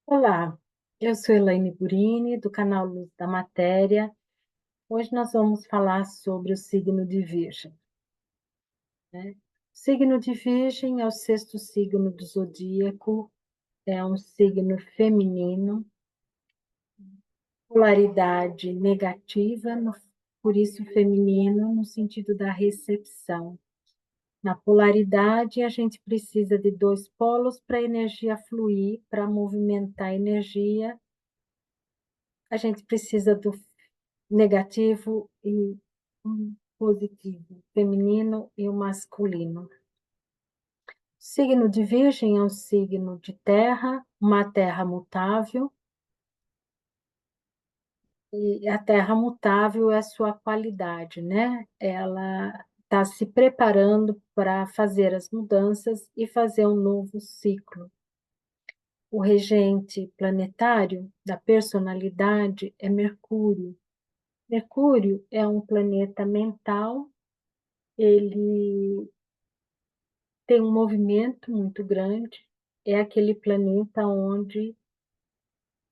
Olá, eu sou Elaine Burini, do canal Luz da Matéria. Hoje nós vamos falar sobre o signo de Virgem, né? O signo de Virgem é o sexto signo do zodíaco, é um signo feminino, polaridade negativa, por isso feminino, no sentido da recepção. Na polaridade, a gente precisa de dois polos para a energia fluir, para movimentar a energia. A gente precisa do negativo e um positivo, feminino e o masculino. O signo de Virgem é um signo de terra, uma terra mutável, e a terra mutável é sua qualidade, né? Ela está se preparando para fazer as mudanças e fazer um novo ciclo. O regente planetário da personalidade é Mercúrio. Mercúrio é um planeta mental, ele tem um movimento muito grande, é aquele planeta onde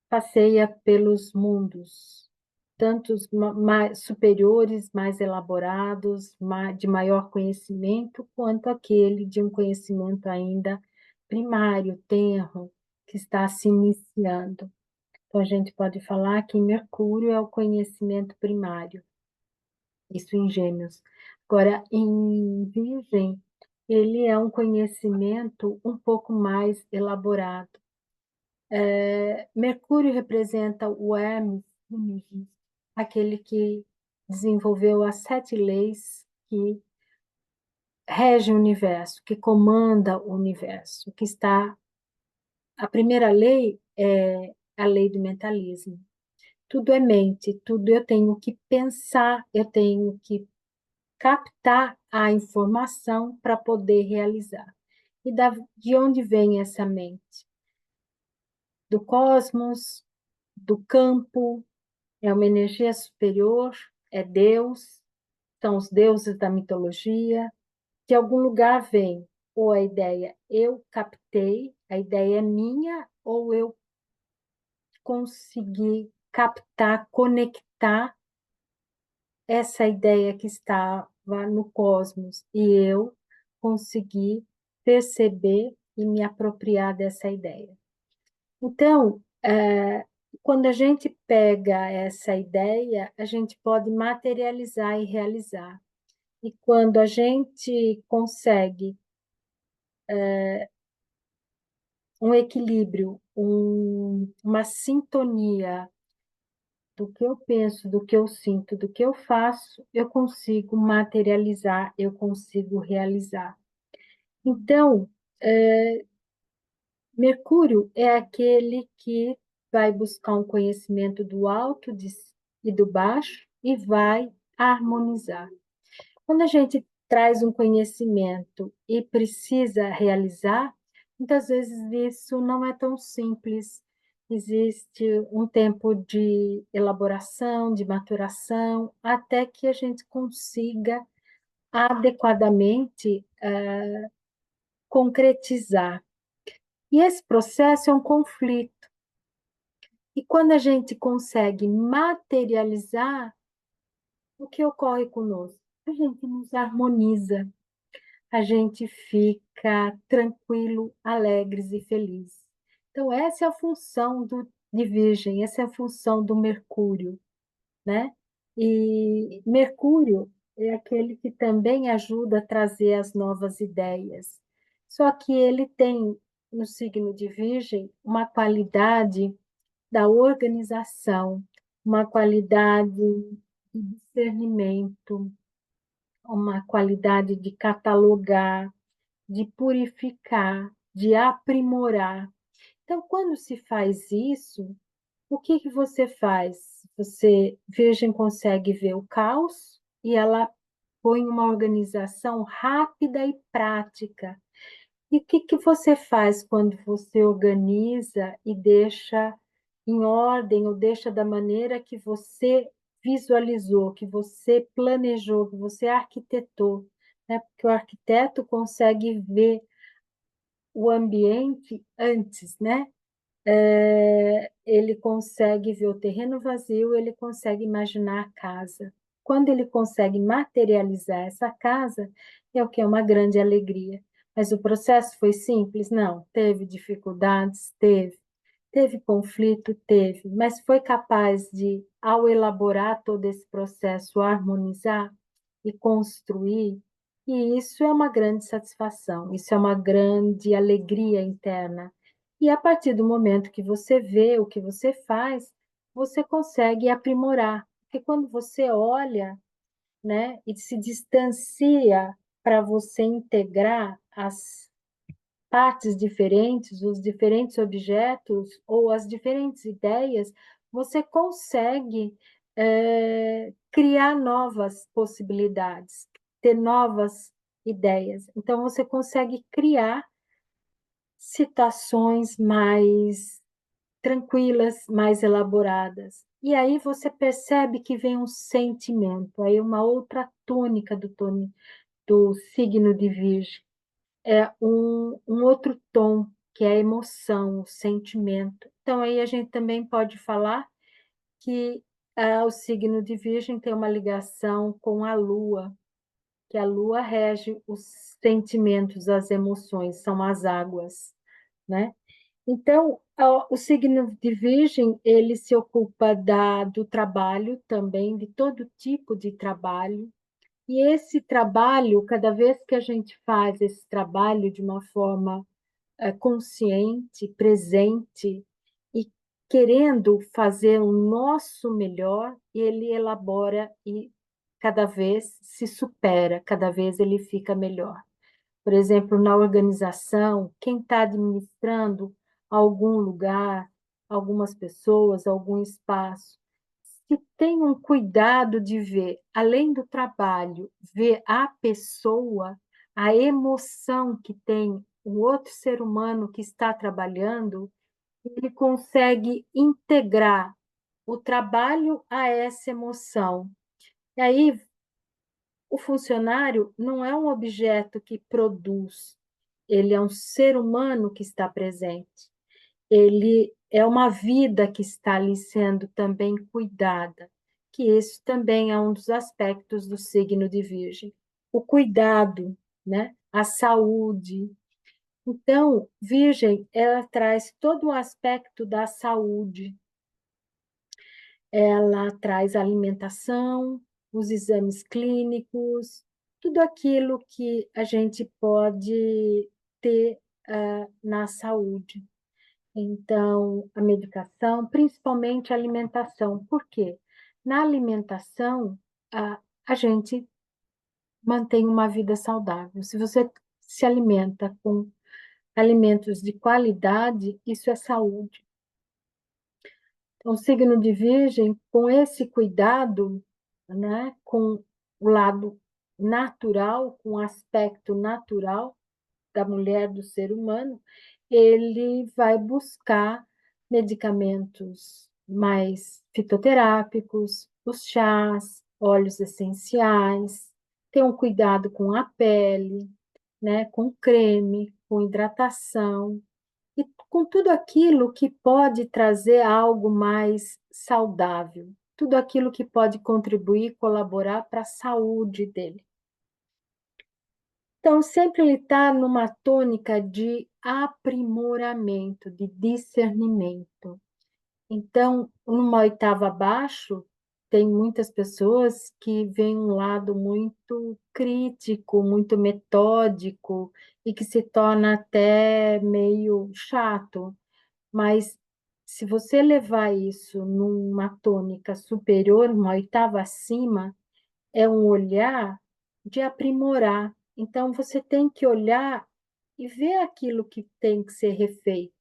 passeia pelos mundos, tanto os mais superiores, mais elaborados, de maior conhecimento, quanto aquele de um conhecimento ainda primário, tenro, que está se iniciando. Então, a gente pode falar que Mercúrio é o conhecimento primário, isso em Gêmeos. Agora, em Virgem, ele é um conhecimento um pouco mais elaborado. Mercúrio representa o Hermes, aquele que desenvolveu as 7 leis que regem o universo, que comanda o universo, que está... A primeira lei é a lei do mentalismo. Tudo é mente, tudo eu tenho que pensar, eu tenho que captar a informação para poder realizar. E de onde vem essa mente? Do cosmos, do campo, é uma energia superior, é Deus, são os deuses da mitologia. De algum lugar vem ou a ideia eu captei, a ideia é minha, ou eu consegui captar, conectar essa ideia que estava no cosmos e eu consegui perceber e me apropriar dessa ideia. Então, quando a gente pega essa ideia, a gente pode materializar e realizar. E quando a gente consegue um equilíbrio, uma sintonia do que eu penso, do que eu sinto, do que eu faço, eu consigo materializar, eu consigo realizar. Então, Mercúrio é aquele que vai buscar um conhecimento do alto e do baixo e vai harmonizar. Quando a gente traz um conhecimento e precisa realizar, muitas vezes isso não é tão simples. Existe um tempo de elaboração, de maturação, até que a gente consiga adequadamente concretizar. E esse processo é um conflito. E quando a gente consegue materializar, o que ocorre conosco? A gente nos harmoniza, a gente fica tranquilo, alegres e felizes. Então, essa é a função de Virgem, essa é a função do Mercúrio, né? E Mercúrio é aquele que também ajuda a trazer as novas ideias. Só que ele tem, no signo de Virgem, uma qualidade da organização, uma qualidade de discernimento, uma qualidade de catalogar, de purificar, de aprimorar. Então, quando se faz isso, o que que você faz? Você, Virgem, consegue ver o caos e ela põe uma organização rápida e prática. E o que que você faz quando você organiza e deixa em ordem, ou deixa da maneira que você visualizou, que você planejou, que você arquitetou, né? Porque o arquiteto consegue ver o ambiente antes, né? ele consegue ver o terreno vazio, ele consegue imaginar a casa. Quando ele consegue materializar essa casa, é o que é uma grande alegria. Mas o processo foi simples? Não. Teve dificuldades? Teve. Teve conflito? Teve. Mas foi capaz de, ao elaborar todo esse processo, harmonizar e construir. E isso é uma grande satisfação, isso é uma grande alegria interna. E a partir do momento que você vê o que você faz, você consegue aprimorar. Porque quando você olha, né, e se distancia para você integrar as partes diferentes, os diferentes objetos ou as diferentes ideias, você consegue criar novas possibilidades, ter novas ideias. Então, você consegue criar situações mais tranquilas, mais elaboradas. E aí você percebe que vem um sentimento, aí uma outra tônica do signo de Virgem. É um outro tom, que é a emoção, o sentimento. Então, aí a gente também pode falar que o signo de Virgem tem uma ligação com a Lua, que a Lua rege os sentimentos, as emoções, são as águas, né? Então, o signo de Virgem, ele se ocupa do trabalho também, de todo tipo de trabalho. E esse trabalho, cada vez que a gente faz esse trabalho de uma forma consciente, presente e querendo fazer o nosso melhor, ele elabora e cada vez se supera, cada vez ele fica melhor. Por exemplo, na organização, quem está administrando algum lugar, algumas pessoas, algum espaço, se tem um cuidado de ver, além do trabalho, ver a pessoa, a emoção que tem o outro ser humano que está trabalhando, ele consegue integrar o trabalho a essa emoção. E aí, o funcionário não é um objeto que produz, ele é um ser humano que está presente. Ele é uma vida que está ali sendo também cuidada, que isso também é um dos aspectos do signo de Virgem. O cuidado, né? A saúde. Então, Virgem, ela traz todo o aspecto da saúde. Ela traz a alimentação, os exames clínicos, tudo aquilo que a gente pode ter na saúde. Então, a medicação, principalmente a alimentação. Por quê? Na alimentação, a gente mantém uma vida saudável. Se você se alimenta com alimentos de qualidade, isso é saúde. Então, o signo de Virgem, com esse cuidado, né, com o lado natural, com o aspecto natural da mulher, do ser humano, ele vai buscar medicamentos mais fitoterápicos, os chás, óleos essenciais, ter um cuidado com a pele, né, com creme, com hidratação, e com tudo aquilo que pode trazer algo mais saudável, tudo aquilo que pode contribuir, colaborar para a saúde dele. Então, sempre ele está numa tônica de aprimoramento, de discernimento. Então, numa oitava abaixo, tem muitas pessoas que veem um lado muito crítico, muito metódico, e que se torna até meio chato. Mas se você levar isso numa tônica superior, uma oitava acima, é um olhar de aprimorar. Então, você tem que olhar e ver aquilo que tem que ser refeito.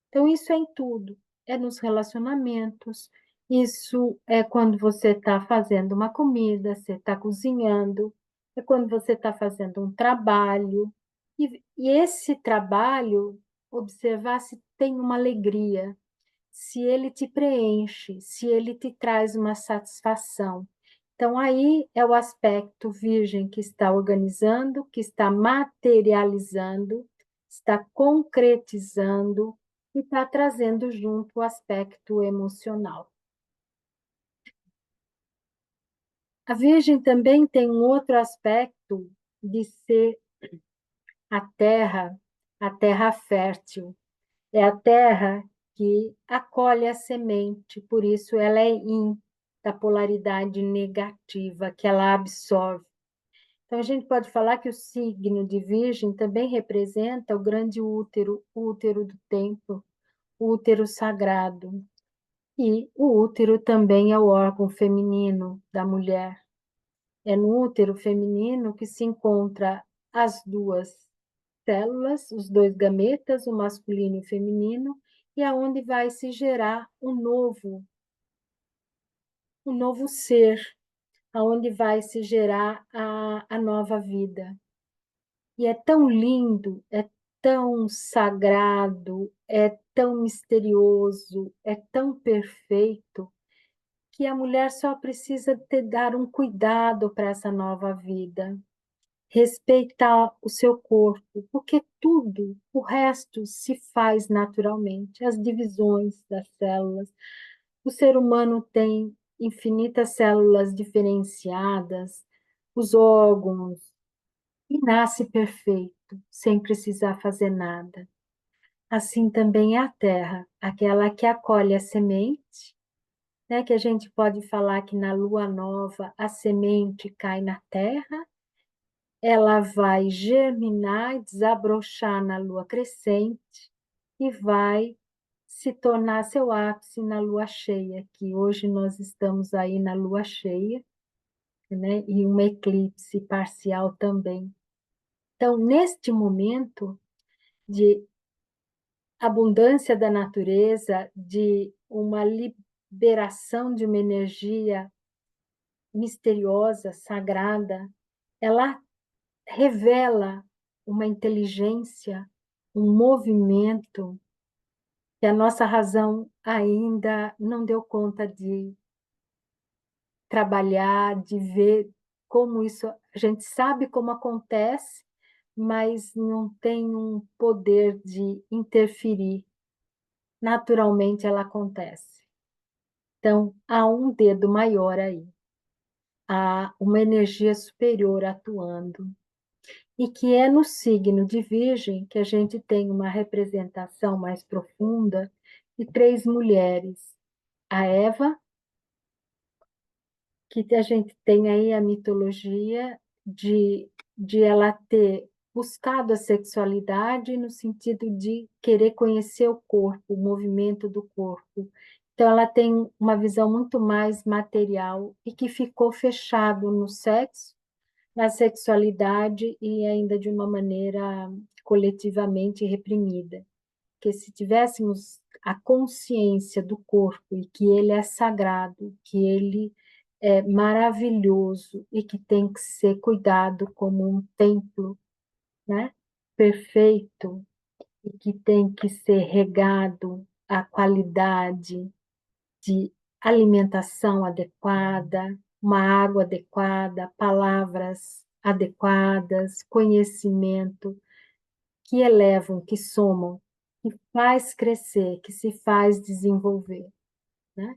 Então, isso é em tudo. É nos relacionamentos, isso é quando você está fazendo uma comida, você está cozinhando, é quando você está fazendo um trabalho. E esse trabalho, observar se tem uma alegria, se ele te preenche, se ele te traz uma satisfação. Então, aí é o aspecto virgem que está organizando, que está materializando, está concretizando e está trazendo junto o aspecto emocional. A Virgem também tem um outro aspecto de ser a terra fértil. É a terra que acolhe a semente, por isso ela é yin, da polaridade negativa, que ela absorve. Então, a gente pode falar que o signo de Virgem também representa o grande útero, o útero do templo, o útero sagrado. E o útero também é o órgão feminino da mulher. É no útero feminino que se encontra as duas células, os dois gametas, o masculino e o feminino, e aonde vai se gerar um novo ser, aonde vai se gerar a nova vida. E é tão lindo, é tão sagrado, é tão misterioso, é tão perfeito, que a mulher só precisa dar um cuidado para essa nova vida, respeitar o seu corpo, porque tudo, o resto se faz naturalmente, as divisões das células. O ser humano tem infinitas células diferenciadas, os órgãos, e nasce perfeito, sem precisar fazer nada. Assim também é a terra, aquela que acolhe a semente, né, que a gente pode falar que na lua nova a semente cai na terra, ela vai germinar e desabrochar na lua crescente e vai se tornar seu ápice na lua cheia, que hoje nós estamos aí na lua cheia, né, e um eclipse parcial também. Então, neste momento de abundância da natureza, de uma liberação de uma energia misteriosa, sagrada, ela revela uma inteligência, um movimento que a nossa razão ainda não deu conta de trabalhar, de ver como isso. A gente sabe como acontece, mas não tem um poder de interferir. Naturalmente ela acontece. Então, há um dedo maior aí, há uma energia superior atuando. E que é no signo de Virgem que a gente tem uma representação mais profunda de três mulheres. A Eva, que a gente tem aí a mitologia de ela ter buscado a sexualidade no sentido de querer conhecer o corpo, o movimento do corpo. Então, ela tem uma visão muito mais material e que ficou fechado no sexo, na sexualidade e ainda de uma maneira coletivamente reprimida. Porque se tivéssemos a consciência do corpo e que ele é sagrado, que ele é maravilhoso e que tem que ser cuidado como um templo, né? Perfeito e que tem que ser regado a qualidade de alimentação adequada, uma água adequada, palavras adequadas, conhecimento que elevam, que somam, que faz crescer, que se faz desenvolver, né?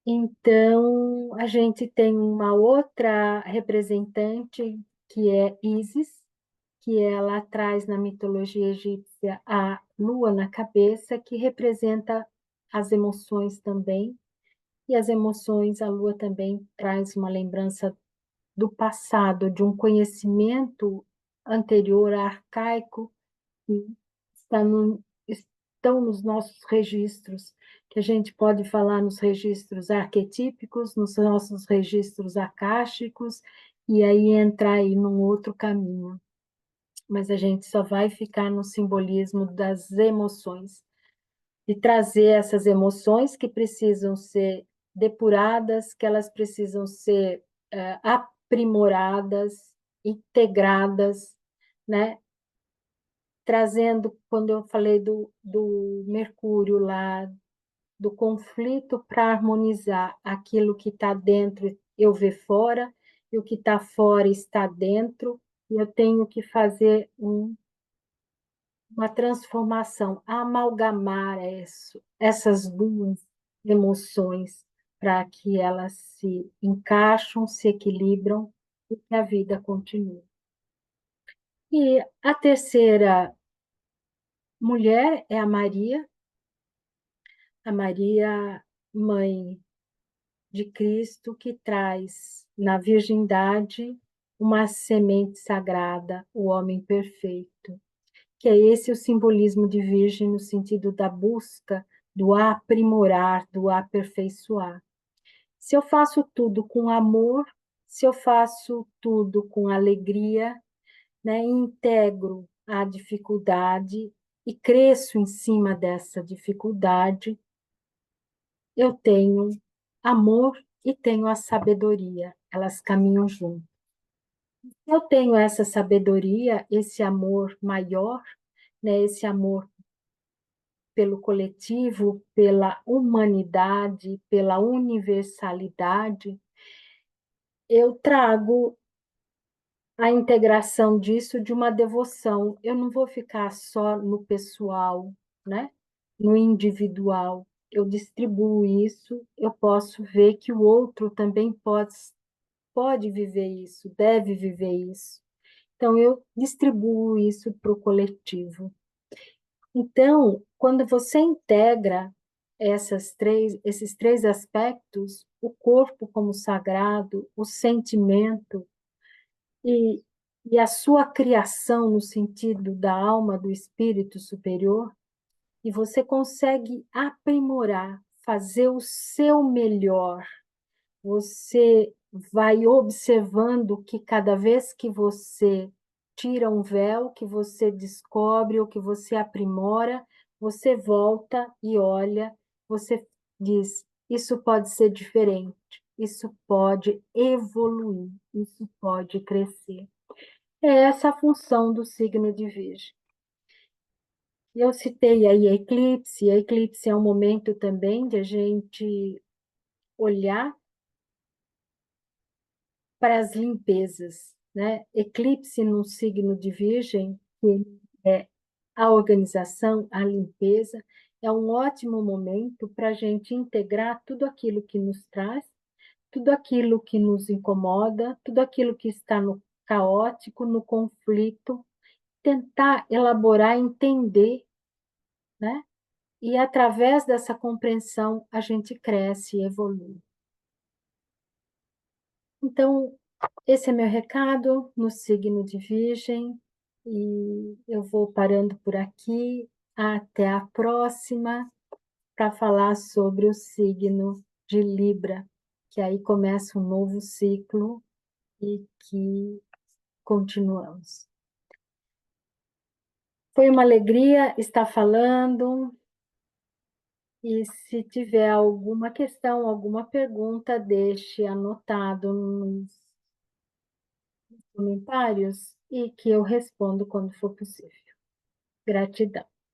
Então, a gente tem uma outra representante que é Isis, que ela traz na mitologia egípcia a lua na cabeça, que representa as emoções também. E as emoções, a lua também traz uma lembrança do passado, de um conhecimento anterior, arcaico, que está estão nos nossos registros, que a gente pode falar nos registros arquetípicos, nos nossos registros akáshicos, e aí entrar aí num outro caminho. Mas a gente só vai ficar no simbolismo das emoções, de trazer essas emoções que precisam ser depuradas, que elas precisam ser aprimoradas, integradas, né? Trazendo, quando eu falei do Mercúrio lá, do conflito para harmonizar aquilo que está dentro, eu ver fora, e o que está fora está dentro, e eu tenho que fazer uma transformação, amalgamar essas duas emoções para que elas se encaixam, se equilibram e que a vida continue. E a terceira mulher é a Maria, mãe de Cristo, que traz na virgindade uma semente sagrada, o homem perfeito, que é esse o simbolismo de virgem no sentido da busca, do aprimorar, do aperfeiçoar. Se eu faço tudo com amor, se eu faço tudo com alegria, né, integro a dificuldade e cresço em cima dessa dificuldade, eu tenho amor e tenho a sabedoria, elas caminham juntas. Eu tenho essa sabedoria, esse amor maior, né, esse amor pelo coletivo, pela humanidade, pela universalidade, eu trago a integração disso de uma devoção. Eu não vou ficar só no pessoal, né? No individual. Eu distribuo isso, eu posso ver que o outro também pode viver isso, deve viver isso. Então, eu distribuo isso para o coletivo. Então, quando você integra esses três aspectos, o corpo como sagrado, o sentimento e, e a sua criação no sentido da alma, do espírito superior, e você consegue aprimorar, fazer o seu melhor. Você vai observando que cada vez que você tira um véu, que você descobre ou que você aprimora, você volta e olha, você diz: isso pode ser diferente, isso pode evoluir, isso pode crescer. É essa a função do signo de Virgem. Eu citei aí a eclipse é um momento também de a gente olhar para as limpezas, né? Eclipse no signo de Virgem, que é a organização, a limpeza, é um ótimo momento para a gente integrar tudo aquilo que nos traz, tudo aquilo que nos incomoda, tudo aquilo que está no caótico, no conflito, tentar elaborar, entender, né? E através dessa compreensão a gente cresce e evolui. Então, esse é meu recado no signo de Virgem, e eu vou parando por aqui. Até a próxima, para falar sobre o signo de Libra, que aí começa um novo ciclo e que continuamos. Foi uma alegria estar falando, e se tiver alguma questão, alguma pergunta, deixe anotado nos comentários e que eu respondo quando for possível. Gratidão.